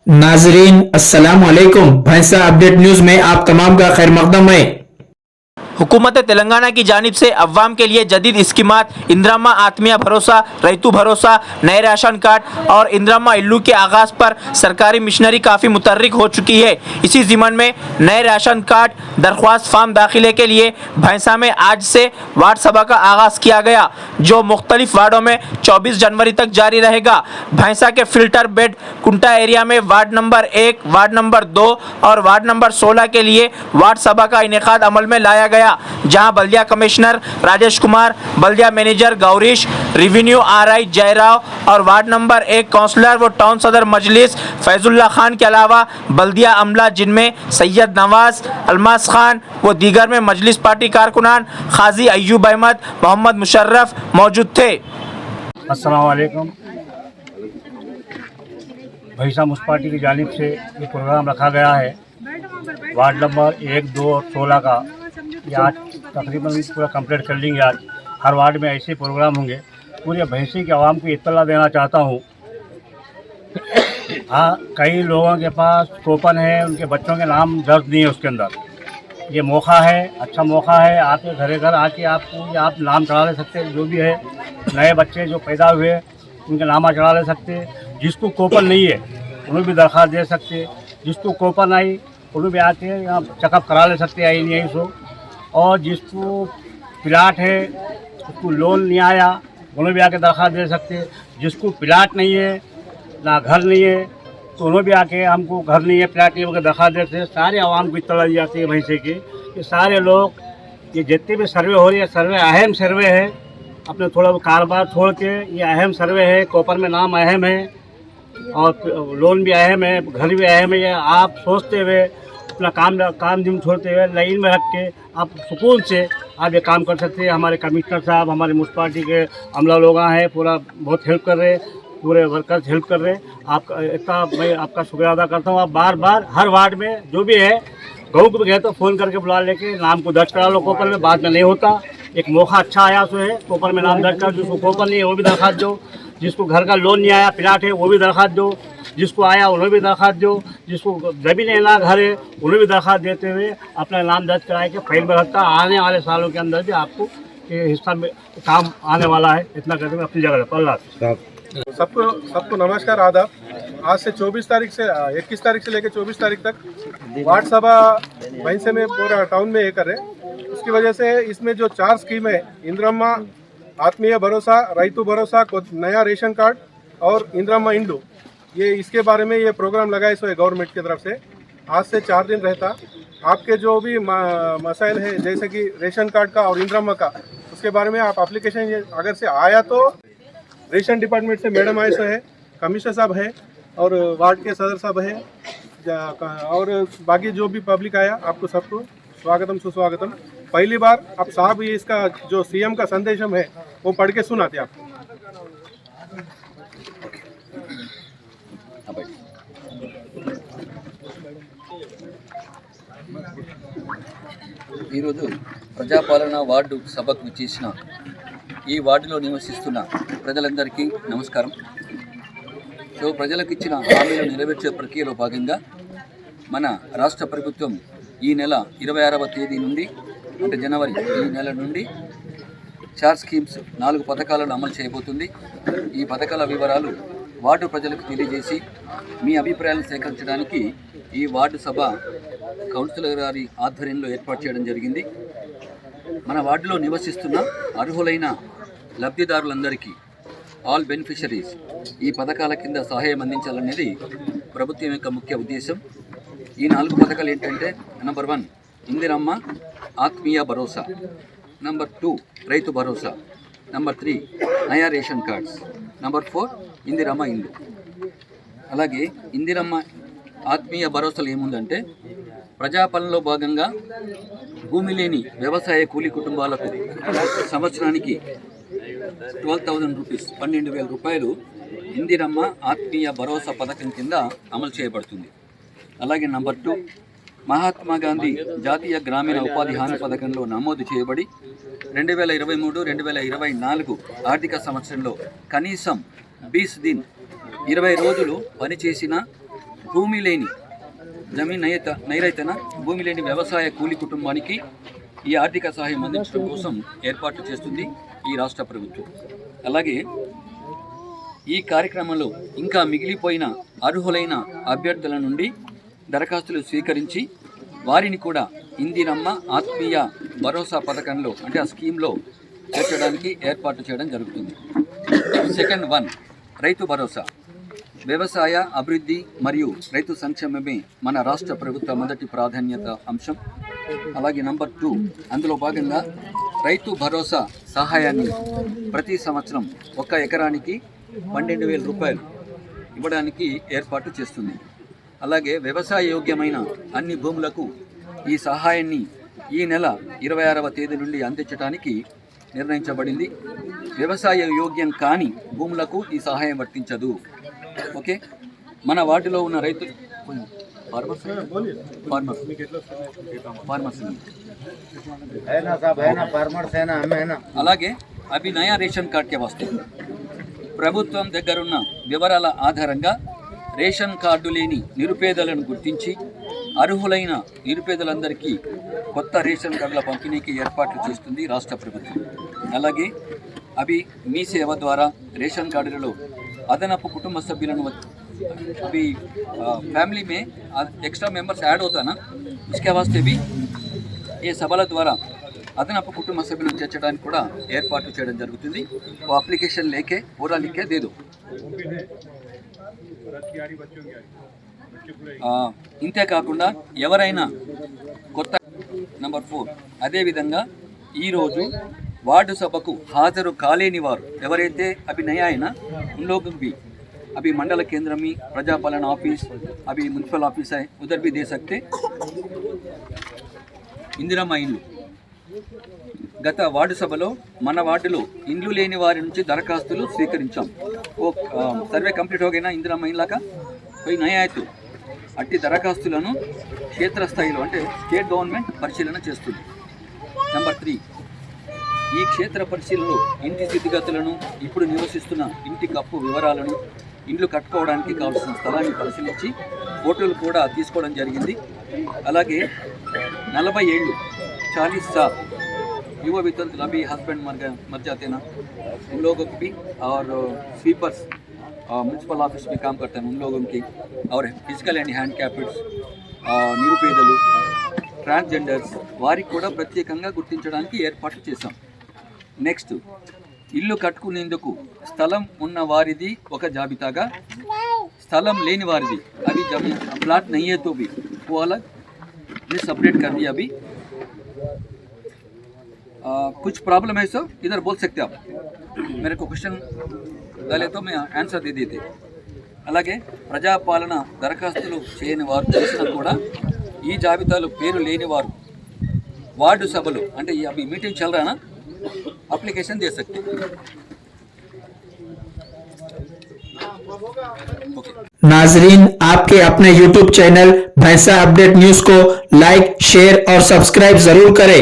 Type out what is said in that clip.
नाजरीन अस्सलाम वालेकुम। भैंसा अपडेट न्यूज़ में आप तमाम का खैर मकदम है। हुकूमत तेलंगाना की जानिब से अवाम के लिए जदीद स्कीमात इंदिराम्मा आत्मीय भरोसा, रैतु भरोसा, नए राशन कार्ड और इंदिराम्मा इल्लू के आगाज़ पर सरकारी मिशनरी काफ़ी मुतर्रिक हो चुकी है। इसी ज़िमन में नए राशन कार्ड दरख्वास्त फार्म दाखिले के लिए भैंसा में आज से वार्ड सभा का आगाज़ किया गया, जो मुख्तलिफ वार्डों में 24 जनवरी तक जारी रहेगा। भैंसा के फिल्टर बेड कुंटा एरिया में वार्ड नंबर 1, वार्ड नंबर 2 और वार्ड नंबर 16 के लिए वार्ड सभा का इनेकाद अमल में लाया गया, जहां बल्दिया कमिश्नर राजेश कुमार, बल्दिया मैनेजर गौरीश, रिवेन्यू आरआई जयराव और वार्ड नंबर 1 काउंसलर व टाउन सदर मजलिस फैजुल्ला खान के अलावा बल्दिया अमला जिनमें सैयद नवाज, अलमास खान व दीगर में मजलिस पार्टी कारकुनान, खाजी अय्यूब अहमद, मोहम्मद मुशर्रफ मौजूद थे। अस्सलाम वालेकुम। भैंसा मुन्सिपालिटी की जानिब से ये प्रोग्राम रखा गया है वार्ड नंबर 1, 2 और 16 का। ये आज तकरीबन पूरा कंप्लीट कर लेंगे। आज हर वार्ड में ऐसे प्रोग्राम होंगे। पूरे भैंसी के आवाम को इत्तला देना चाहता हूँ। हाँ, कई लोगों के पास कूपन है, उनके बच्चों के नाम दर्ज नहीं है उसके अंदर। ये मौका है, अच्छा मौका है। आपके घरे घर आके आप नाम चढ़ा ले सकते हैं। जो भी है नए बच्चे जो पैदा हुए उनके नाम चढ़ा ले सकते हैं। जिसको कूपन नहीं है उन्हें भी दरख्वास्त दे सकते। जिसको कूपन आई उन्हें भी आके यहाँ चेकअप करा ले सकते हैं, आई नहीं आई सो। और जिसको प्लाट है, उसको लोन नहीं आया, उन्हें भी आके दरख्वास्त दे सकते। जिसको प्लाट नहीं है, ना घर नहीं है, तो उन्हें भी आके हमको घर नहीं है, प्लाट नहीं है, दरख्वास्त देते। सारे आवाम को इत्तला दी जाती है भैंसे की कि सारे लोग ये जितने भी सर्वे हो रही है, सर्वे अहम सर्वे है। अपने थोड़ा कारोबार छोड़ के ये अहम सर्वे है। कॉपर में नाम अहम है और लोन भी अहम है, घर भी अहम है। ये आप सोचते हुए अपना काम जिम छोड़ते हुए लाइन में रख के आप सुकून से आप ये काम कर सकते हैं। हमारे कमिश्नर साहब, हमारे म्यूनसिपालिटी के अमला लोग हैं, पूरा बहुत हेल्प कर रहे हैं, पूरे वर्कर्स हेल्प कर रहे हैं। आपका इतना मैं आपका शुक्रिया अदा करता हूँ। आप बार बार हर वार्ड में जो भी है गाँव को भी गए तो फ़ोन करके बुला लेके नाम को दर्ज करा लो कॉपर में। बाद में नहीं होता। एक मौका अच्छा आया सो है, कॉपर में नाम दर्ज कर। जिसको कॉपर नहीं है वो भी दरख्वास्त दो। जिसको घर का लोन नहीं आया, प्लाट है, वो भी दरख्वास्त दो। जिसको आया उन्हें भी दरख्वास्त दो। जिसको ज़मीन है ना घर है उन्हें भी दरख्वास्त देते हुए अपना नाम दर्ज कराए के फाइल में रखता। आने वाले सालों के अंदर भी आपको ये हिस्सा में काम आने वाला है। इतना कहते हुए अपनी जगह पर अल्लाह। सबको नमस्कार, आदाब। आज से 24 तारीख से 21 तारीख से लेकर 24 तारीख तक वार्ड सभा भैंसे में पूरा टाउन में ये कर रहे हैं। उसकी वजह से इसमें जो 4 स्कीम है, इंदिराम्मा आत्मीय भरोसा, रैतु भरोसा, नया रेशन कार्ड और इंदिराम्मा इंडू, ये इसके बारे में ये प्रोग्राम लगाए सो है गवर्नमेंट की तरफ से। आज से 4 दिन रहता। आपके जो भी मसाइल है जैसे कि रेशन कार्ड का और इंदिराम्मा का, उसके बारे में आप एप्लीकेशन अगर से आया तो रेशन डिपार्टमेंट से मैडम आए सो है, कमिश्नर साहब है और वार्ड के सदर साहब है और बाकी जो भी पब्लिक आया, आपको सबको स्वागतम सुस्वागतम। पहली बार आप साहब ये इसका जो सीएम का संदेशम है वो पढ़ के सुनाते आपको। ఈరోజు ప్రజాపాలన వార్డు సభకు విచ్చేసిన ఈ వార్డులో నివసిస్తున్న ప్రజలందరికీ నమస్కారం. సో ప్రజలకు ఇచ్చిన హామీలు నెరవేర్చే ప్రక్రియలో భాగంగా మన రాష్ట్ర ప్రభుత్వం ఈ నెల 26వ తేదీ నుండి, అంటే జనవరి ఈ నెల నుండి 4 స్కీమ్స్ 4 పథకాలను అమలు చేయబోతుంది. ఈ పథకాల వివరాలు వార్డు ప్రజలకు తెలియజేసి మీ అభిప్రాయాలను సేకరించడానికి ఈ వార్డు సభ కౌన్సిలర్ గారి ఆధ్వర్యంలో ఏర్పాటు చేయడం జరిగింది. మన వార్డులో నివసిస్తున్న అర్హులైన లబ్ధిదారులందరికీ, ఆల్ బెనిఫిషరీస్, ఈ పథకాల కింద సహాయం అందించాలనేది ప్రభుత్వం యొక్క ముఖ్య ఉద్దేశం. ఈ 4 పథకాలు ఏంటంటే, నెంబర్ 1 ఇందిరమ్మ ఆత్మీయ భరోసా, నెంబర్ 2 రైతు భరోసా, నెంబర్ 3 నయా రేషన్ కార్డ్స్, నెంబర్ 4 ఇందిరమ్మ ఇండ్లు. అలాగే ఇందిరమ్మ ఆత్మీయ భరోసాలు ఏముందంటే, ప్రజాపాలనలో భాగంగా భూమి లేని వ్యవసాయ కూలీ కుటుంబాలకు సంవత్సరానికి 12,000 రూపీస్, 12,000 రూపాయలు ఇందిరమ్మ ఆత్మీయ భరోసా పథకం కింద అమలు చేయబడుతుంది. అలాగే నెంబర్ 2 మహాత్మా గాంధీ జాతీయ గ్రామీణ ఉపాధి హామీ పథకంలో నమోదు చేయబడి 2023-2024 ఆర్థిక సంవత్సరంలో కనీసం 20 రోజులు పనిచేసిన భూమి లేని జమీన్ నైరైతన భూమి లేని వ్యవసాయ కూలి కుటుంబానికి ఈ ఆర్థిక సహాయం అందించడం కోసం ఏర్పాట్లు చేస్తుంది ఈ రాష్ట్ర ప్రభుత్వం. అలాగే ఈ కార్యక్రమంలో ఇంకా మిగిలిపోయిన అర్హులైన అభ్యర్థుల నుండి దరఖాస్తులు స్వీకరించి వారిని కూడా ఇందిరమ్మ ఆత్మీయ భరోసా పథకంలో అంటే ఆ స్కీమ్లో చేర్చడానికి ఏర్పాటు చేయడం జరుగుతుంది. సెకండ్ 1 రైతు భరోసా. వ్యవసాయ అభివృద్ధి మరియు రైతు సంక్షేమమే మన రాష్ట్ర ప్రభుత్వ మొదటి ప్రాధాన్యత అంశం. అలాగే నంబర్ 2 అందులో భాగంగా రైతు భరోసా సహాయాన్ని ప్రతి సంవత్సరం 1 ఎకరానికి 12,000 రూపాయలు ఇవ్వడానికి ఏర్పాటు చేస్తుంది. అలాగే వ్యవసాయ యోగ్యమైన అన్ని భూములకు ఈ సహాయాన్ని ఈ నెల 26వ తేదీ నుండి అందించడానికి నిర్ణయించబడింది. వ్యవసాయ యోగ్యం కాని భూములకు ఈ సహాయం వర్తించదు. ఓకే, మన వార్డులో ఉన్న రైతు అలాగే అవి నయా రేషన్ కార్డ్కే వస్తాయి. ప్రభుత్వం దగ్గరున్న వివరాల ఆధారంగా రేషన్ కార్డు లేని నిరుపేదలను గుర్తించి అర్హులైన నిరుపేదలందరికీ కొత్త రేషన్ కార్డుల పంపిణీకి ఏర్పాట్లు చేస్తుంది రాష్ట్ర ప్రభుత్వం. అలాగే అవి మీ సేవ ద్వారా రేషన్ కార్డులలో అదనపు కుటుంబ సభ్యులను अभी फैमिली में एक्स्ट्रा मेंबर्स ऐड होता है ना, इसके वास्ते भी ये సభల ద్వారా అదనపు కుటుంబ సభ్యులను చేర్చడానికి కూడా ఏర్పాటు చేయడం జరుగుతుంది. वो అప్లికేషన్ लेके पूरा लिख के दे दो. ఇంతే కాకుండా ఎవరైనా కొత్త నంబర్ 4 అదేవిధంగా ఈరోజు वार्ड సభకు హాజరు కాలేని వారు ఎవరైతే అవి నయాయినా उन लोग भी अभी मंडल केंद्र में प्रजापालन ऑफिस अभी म्यूनसिपल ऑफिस है उधर भी दे सकते. ఇందిరమ్మ ఇండ్లు గత వార్డు సభలో మన వార్డులో ఇండ్లు లేని వారి నుంచి దరఖాస్తులు స్వీకరించాం. ఓ సర్వే కంప్లీట్ हो गया ना ఇందిరమ్మ ఇండ్లక कोई नया है तो అట్టి దరఖాస్తులను క్షేత్రస్థాయిలో అంటే స్టేట్ గవర్నమెంట్ పరిశీలన చేస్తుంది. నెంబర్ 3 ఈ క్షేత్ర పరిశీలనలో ఇంటి స్థితిగతులను ఇప్పుడు నివసిస్తున్న ఇంటి కప్పు వివరాలను ఇండ్లు కట్టుకోవడానికి కావాల్సిన స్థలాన్ని పరిశీలించి ఫోటోలు కూడా తీసుకోవడం జరిగింది. అలాగే 40 ఏళ్ళు 40 साल युवा वितंत्र अभी हस्बैंड मर जाते ना उन लोगों की भी और स्वीपर्स म्यूनसिपल ऑफिस में काम करते हैं उन लोगों की और फिजिकल एंड హ్యాండిక్యాప్డ్ నిరుపేదలు ట్రాన్స్జెండర్స్ వారికి కూడా ప్రత్యేకంగా గుర్తించడానికి ఏర్పాట్లు చేశాం. నెక్స్ట్ ఇల్లు కట్టుకునేందుకు స్థలం ఉన్న వారిది ఒక జాబితాగా స్థలం లేని వారిది अभी जमीन प्लाट नहीं है तो भी वो अलग ने सेपरेट कर दिया. अभी कुछ प्रॉब्लम है सो इधर बोल सकते आप, मेरे को क्वेश्चन डाले तो मैं आंसर दे देते. అలాగే ప్రజాపాలన దరఖాస్తులు చేయని వారు చేసినా కూడా ఈ జాబితాలో పేరు లేని వారు వార్డు సభలు అంటే అవి మీటింగ్ చల్ रहा ना एप्लीकेशन दे सकते. नाजरीन, आपके अपने YouTube चैनल भैंसा अपडेट न्यूज को लाइक, शेयर और सब्सक्राइब जरूर करें.